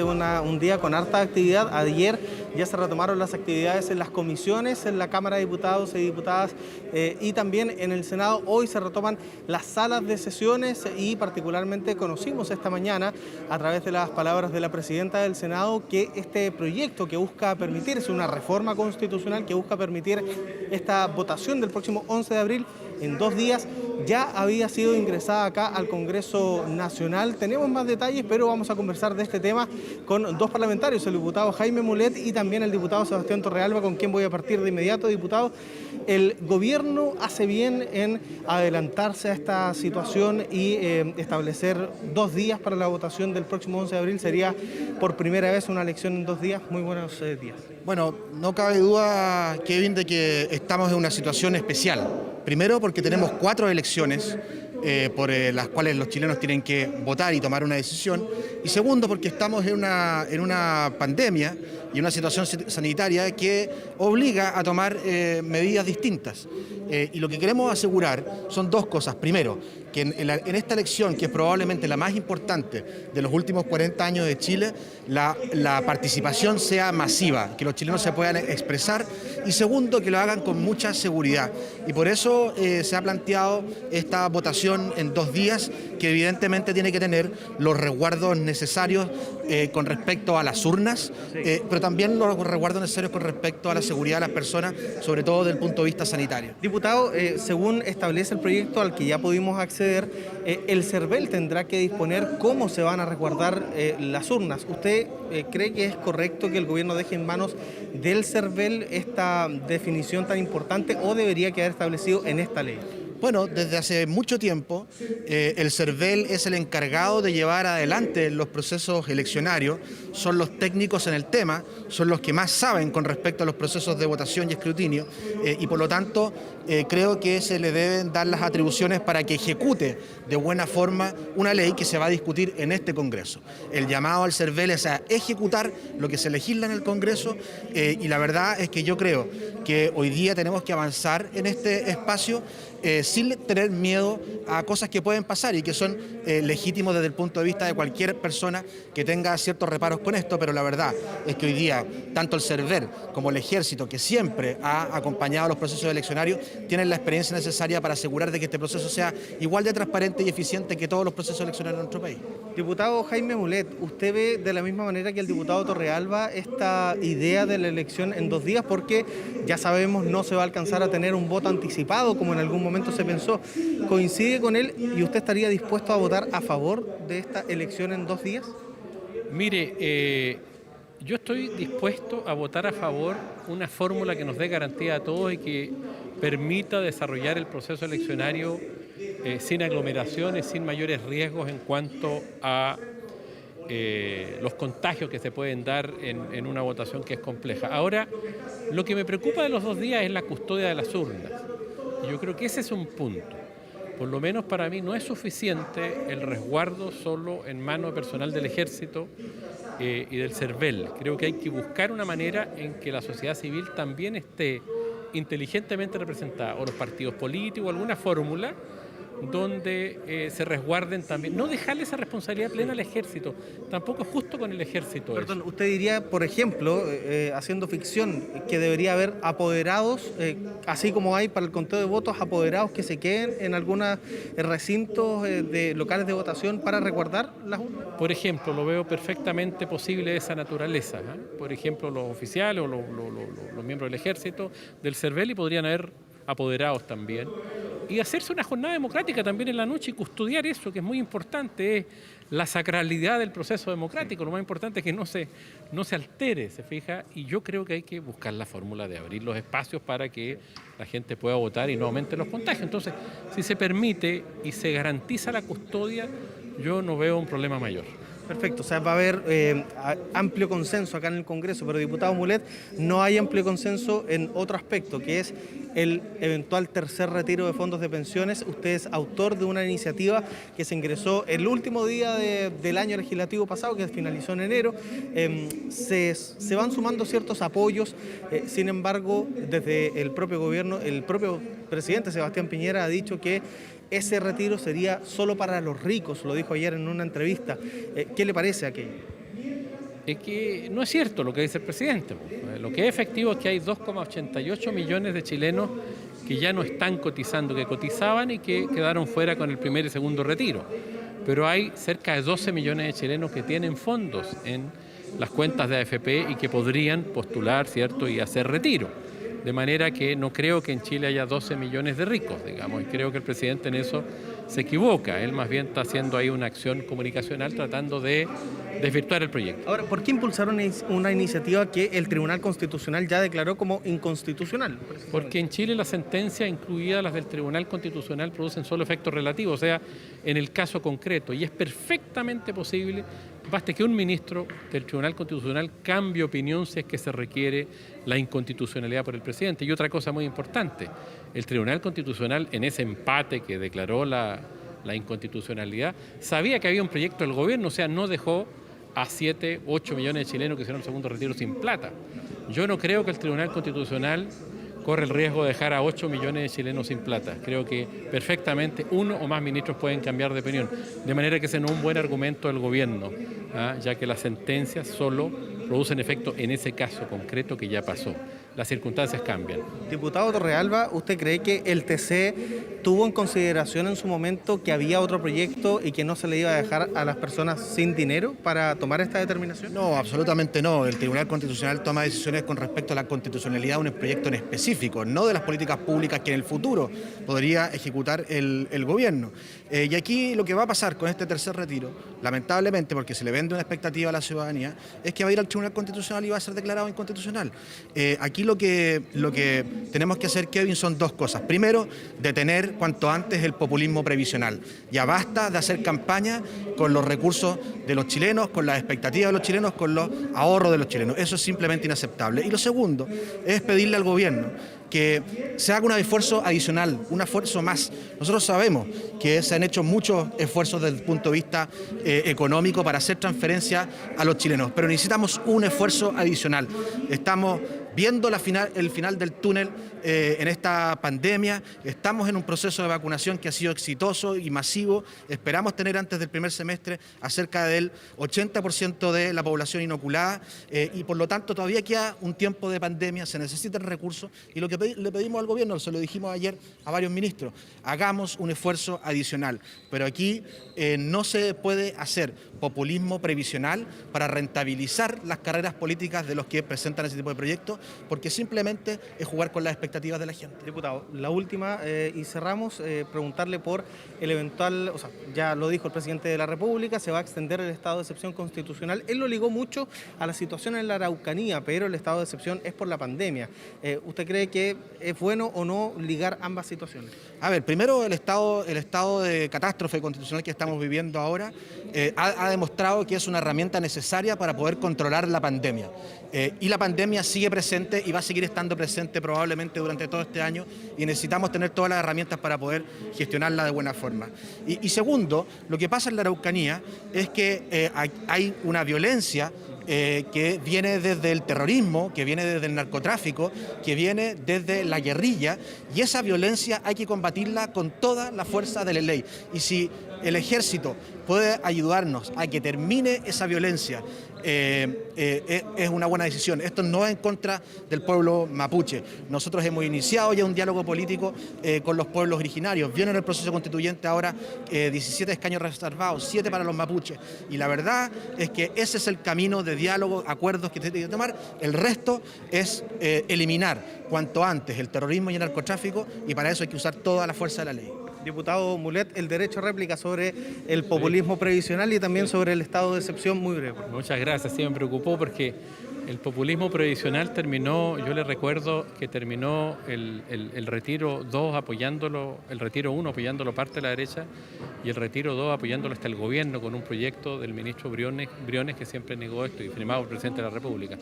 Un día con harta actividad. Ayer ya se retomaron las actividades en las comisiones, en la Cámara de Diputados y Diputadas y también en el Senado. Hoy se retoman las salas de sesiones y particularmente conocimos esta mañana a través de las palabras de la presidenta del Senado que este proyecto que busca permitir, es una reforma constitucional que busca permitir esta votación del próximo 11 de abril en 2 días, ya había sido ingresada acá al Congreso Nacional. Tenemos más detalles, pero vamos a conversar de este tema con dos parlamentarios, el diputado Jaime Mulet y también el diputado Sebastián Torrealba, con quien voy a partir de inmediato. Diputado, el gobierno hace bien en adelantarse a esta situación y establecer 2 días para la votación del próximo 11 de abril. Sería por primera vez una elección en 2 días. Muy buenos días. Bueno, no cabe duda, Kevin, de que estamos en una situación especial. Primero porque tenemos 4 elecciones por las cuales los chilenos tienen que votar y tomar una decisión. Y segundo porque estamos en una pandemia y una situación sanitaria que obliga a tomar medidas distintas. Y lo que queremos asegurar son 2 cosas. Primero, que en esta elección, que es probablemente la más importante de los últimos 40 años de Chile, la participación sea masiva, que los chilenos se puedan expresar. Y segundo, que lo hagan con mucha seguridad. Y por eso se ha planteado esta votación en 2 días, que evidentemente tiene que tener los resguardos necesarios con respecto a las urnas, pero también los resguardos necesarios con respecto a la seguridad de las personas, sobre todo desde el punto de vista sanitario. Diputado, según establece el proyecto al que ya pudimos acceder, el CERVEL tendrá que disponer cómo se van a resguardar las urnas. ¿Usted cree que es correcto que el gobierno deje en manos del CERVEL esta definición tan importante o debería quedar establecido en esta ley? Bueno, desde hace mucho tiempo el CERVEL es el encargado de llevar adelante los procesos eleccionarios, son los técnicos en el tema, son los que más saben con respecto a los procesos de votación y escrutinio y por lo tanto creo que se le deben dar las atribuciones para que ejecute de buena forma una ley que se va a discutir en este Congreso. El llamado al CERVEL es a ejecutar lo que se legisla en el Congreso y la verdad es que yo creo que hoy día tenemos que avanzar en este espacio sin tener miedo a cosas que pueden pasar y que son legítimos desde el punto de vista de cualquier persona que tenga ciertos reparos con esto, pero la verdad es que hoy día tanto el CERVEL como el Ejército, que siempre ha acompañado los procesos eleccionarios, tienen la experiencia necesaria para asegurar de que este proceso sea igual de transparente y eficiente que todos los procesos eleccionarios de nuestro país. Diputado Jaime Mulet, ¿usted ve de la misma manera que el diputado Torrealba esta idea de la elección en 2 días? Porque ya sabemos no se va a alcanzar a tener un voto anticipado como en algún momento se pensó. ¿Coincide con él y usted estaría dispuesto a votar a favor de esta elección en 2 días? Mire, yo estoy dispuesto a votar a favor una fórmula que nos dé garantía a todos y que permita desarrollar el proceso eleccionario sin aglomeraciones, sin mayores riesgos en cuanto a los contagios que se pueden dar en una votación que es compleja. Ahora, lo que me preocupa de los 2 días es la custodia de las urnas. Y yo creo que ese es un punto. Por lo menos para mí no es suficiente el resguardo solo en manos de personal del Ejército y del CERVEL. Creo que hay que buscar una manera en que la sociedad civil también esté inteligentemente representada, o los partidos políticos, o alguna fórmula donde se resguarden también. No dejarle esa responsabilidad plena al Ejército, tampoco es justo con el Ejército. Perdón, usted diría, por ejemplo, haciendo ficción, que debería haber apoderados, así como hay para el conteo de votos, apoderados que se queden en algunos recintos de locales de votación para resguardar las urnas. Por ejemplo, lo veo perfectamente posible de esa naturaleza. Por ejemplo, los oficiales o los miembros del Ejército, del CERVEL, y podrían haber apoderados también. Y hacerse una jornada democrática también en la noche y custodiar eso, que es muy importante, es la sacralidad del proceso democrático. Lo más importante es que no se altere, ¿se fija? Y yo creo que hay que buscar la fórmula de abrir los espacios para que la gente pueda votar y no aumente los contagios. Entonces, si se permite y se garantiza la custodia, yo no veo un problema mayor. Perfecto, o sea, va a haber amplio consenso acá en el Congreso, pero diputado Mulet, no hay amplio consenso en otro aspecto, que es el eventual tercer retiro de fondos de pensiones. Usted es autor de una iniciativa que se ingresó el último día del año legislativo pasado, que finalizó en enero. Se van sumando ciertos apoyos, sin embargo, desde el propio gobierno, el propio presidente Sebastián Piñera ha dicho que ese retiro sería solo para los ricos, lo dijo ayer en una entrevista. ¿Qué le parece aquello? es que no es cierto lo que dice el presidente. Lo que es efectivo es que hay 2,88 millones de chilenos que ya no están cotizando, que cotizaban y que quedaron fuera con el primer y segundo retiro. Pero hay cerca de 12 millones de chilenos que tienen fondos en las cuentas de AFP y que podrían postular, ¿cierto?, y hacer retiro. De manera que no creo que en Chile haya 12 millones de ricos, digamos, y creo que el presidente en eso se equivoca. Él más bien está haciendo ahí una acción comunicacional tratando de desvirtuar el proyecto. Ahora, ¿por qué impulsaron una iniciativa que el Tribunal Constitucional ya declaró como inconstitucional? Porque en Chile las sentencias, incluidas las del Tribunal Constitucional, producen solo efectos relativos, o sea, en el caso concreto, y es perfectamente posible, baste que un ministro del Tribunal Constitucional cambie opinión si es que se requiere la inconstitucionalidad por el presidente. Y otra cosa muy importante, el Tribunal Constitucional en ese empate que declaró la inconstitucionalidad, sabía que había un proyecto del gobierno, o sea, no dejó a 7, 8 millones de chilenos que hicieron el segundo retiro sin plata. Yo no creo que el Tribunal Constitucional corre el riesgo de dejar a 8 millones de chilenos sin plata. Creo que perfectamente uno o más ministros pueden cambiar de opinión. De manera que ese no es un buen argumento del gobierno, ya que las sentencias solo producen efecto en ese caso concreto que ya pasó. Las circunstancias cambian. Diputado Torrealba, ¿usted cree que el TC tuvo en consideración en su momento que había otro proyecto y que no se le iba a dejar a las personas sin dinero para tomar esta determinación? No, absolutamente no. El Tribunal Constitucional toma decisiones con respecto a la constitucionalidad de un proyecto en específico, no de las políticas públicas que en el futuro podría ejecutar el gobierno. Y aquí lo que va a pasar con este tercer retiro, lamentablemente, porque se le vende una expectativa a la ciudadanía, es que va a ir al Tribunal Constitucional y va a ser declarado inconstitucional. Aquí lo que tenemos que hacer, Kevin, son dos cosas. Primero, detener cuanto antes el populismo previsional. Ya basta de hacer campaña con los recursos de los chilenos, con las expectativas de los chilenos, con los ahorros de los chilenos. Eso es simplemente inaceptable. Y lo segundo es pedirle al gobierno que se haga un esfuerzo adicional, un esfuerzo más. Nosotros sabemos que se han hecho muchos esfuerzos desde el punto de vista económico para hacer transferencias a los chilenos, pero necesitamos un esfuerzo adicional. Estamos viendo el final del túnel en esta pandemia, estamos en un proceso de vacunación que ha sido exitoso y masivo, esperamos tener antes del primer semestre a cerca del 80% de la población inoculada y por lo tanto todavía queda un tiempo de pandemia, se necesitan recursos y lo que le pedimos al gobierno, se lo dijimos ayer a varios ministros, hagamos un esfuerzo adicional, pero aquí no se puede hacer populismo previsional para rentabilizar las carreras políticas de los que presentan ese tipo de proyectos, porque simplemente es jugar con las expectativas de la gente. Diputado, la última y cerramos, preguntarle por el eventual, o sea, ya lo dijo el presidente de la República, se va a extender el estado de excepción constitucional. Él lo ligó mucho a la situación en la Araucanía, pero el estado de excepción es por la pandemia. ¿Usted cree que es bueno o no ligar ambas situaciones? A ver, primero el estado de catástrofe constitucional que estamos viviendo ahora ha demostrado que es una herramienta necesaria para poder controlar la pandemia. Y la pandemia sigue presente y va a seguir estando presente probablemente durante todo este año y necesitamos tener todas las herramientas para poder gestionarla de buena forma. Y segundo, lo que pasa en la Araucanía es que hay una violencia que viene desde el terrorismo, que viene desde el narcotráfico, que viene desde la guerrilla, y esa violencia hay que combatirla con toda la fuerza de la ley. Y si el ejército puede ayudarnos a que termine esa violencia, es una buena decisión. Esto no es en contra del pueblo mapuche. Nosotros hemos iniciado ya un diálogo político con los pueblos originarios. Viene en el proceso constituyente ahora 17 escaños reservados, 7 para los mapuches. Y la verdad es que ese es el camino de diálogo, acuerdos que se tiene que tomar. El resto es eliminar cuanto antes el terrorismo y el narcotráfico, y para eso hay que usar toda la fuerza de la ley. Diputado Mulet, el derecho a réplica sobre el populismo previsional y también sobre el estado de excepción, muy breve. Muchas gracias, sí me preocupó porque el populismo previsional terminó, yo le recuerdo que terminó el retiro 2 apoyándolo, el retiro 1 apoyándolo parte de la derecha y el retiro 2 apoyándolo hasta el gobierno con un proyecto del ministro Briones que siempre negó esto y firmado por el presidente de la República.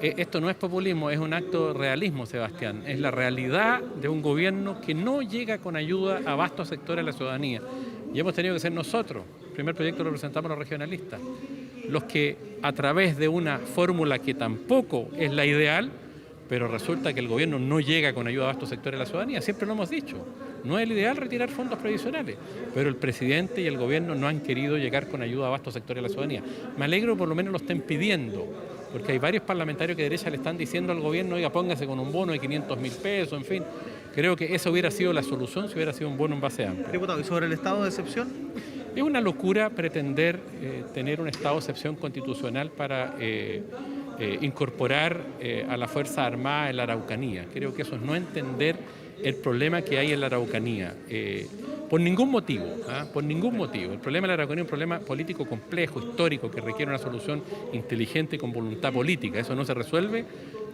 Esto no es populismo, es un acto de realismo, Sebastián, es la realidad de un gobierno que no llega con ayuda a vastos sectores de la ciudadanía y hemos tenido que ser nosotros, el primer proyecto lo presentamos los regionalistas, los que a través de una fórmula que tampoco es la ideal, pero resulta que el gobierno no llega con ayuda a vastos sectores de la ciudadanía, siempre lo hemos dicho. No es el ideal retirar fondos previsionales, pero el presidente y el gobierno no han querido llegar con ayuda a vastos sectores de la ciudadanía. Me alegro por lo menos lo estén pidiendo, porque hay varios parlamentarios que de derecha le están diciendo al gobierno, oiga, póngase con un bono de 500.000 pesos, en fin. Creo que esa hubiera sido la solución si hubiera sido un bono en base amplio. Diputado, ¿y sobre el estado de excepción? Es una locura pretender tener un estado de excepción constitucional para incorporar a la Fuerza Armada en la Araucanía. Creo que eso es no entender el problema que hay en la Araucanía. Por ningún motivo, por ningún motivo. El problema de la Araucanía es un problema político complejo, histórico, que requiere una solución inteligente y con voluntad política. Eso no se resuelve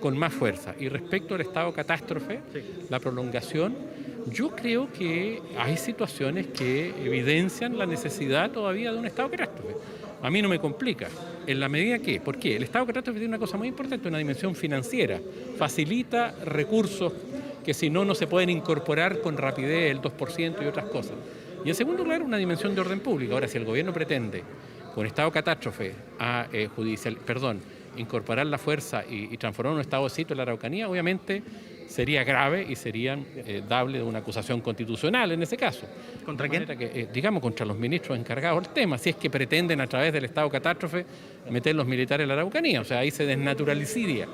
con más fuerza. Y respecto al estado de catástrofe, la prolongación, yo creo que hay situaciones que evidencian la necesidad todavía de un estado de catástrofe. A mí no me complica, en la medida que, ¿por qué? El estado de catástrofe tiene una cosa muy importante, una dimensión financiera, facilita recursos que si no, no se pueden incorporar con rapidez, el 2% y otras cosas. Y en segundo lugar, una dimensión de orden público. Ahora, si el gobierno pretende, con estado de catástrofe, incorporar la fuerza y transformar un estado de sitio en la Araucanía, obviamente sería grave y serían dable de una acusación constitucional en ese caso. ¿Contra quién? Digamos, contra los ministros encargados del tema, si es que pretenden a través del estado de catástrofe meter los militares en la Araucanía, o sea, ahí se desnaturalizaría.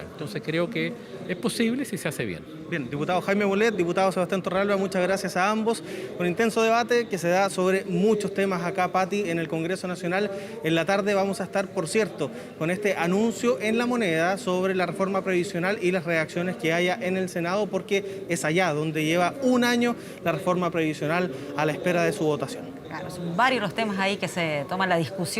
Entonces creo que es posible si se hace bien. Bien, diputado Jaime Mulet, diputado Sebastián Torralba, muchas gracias a ambos. Un intenso debate que se da sobre muchos temas acá, Pati, en el Congreso Nacional. En la tarde vamos a estar, por cierto, con este anuncio en La Moneda sobre la reforma previsional y las reacciones que haya en el Senado, porque es allá donde lleva un año la reforma previsional a la espera de su votación. Claro, son varios los temas ahí que se toman la discusión.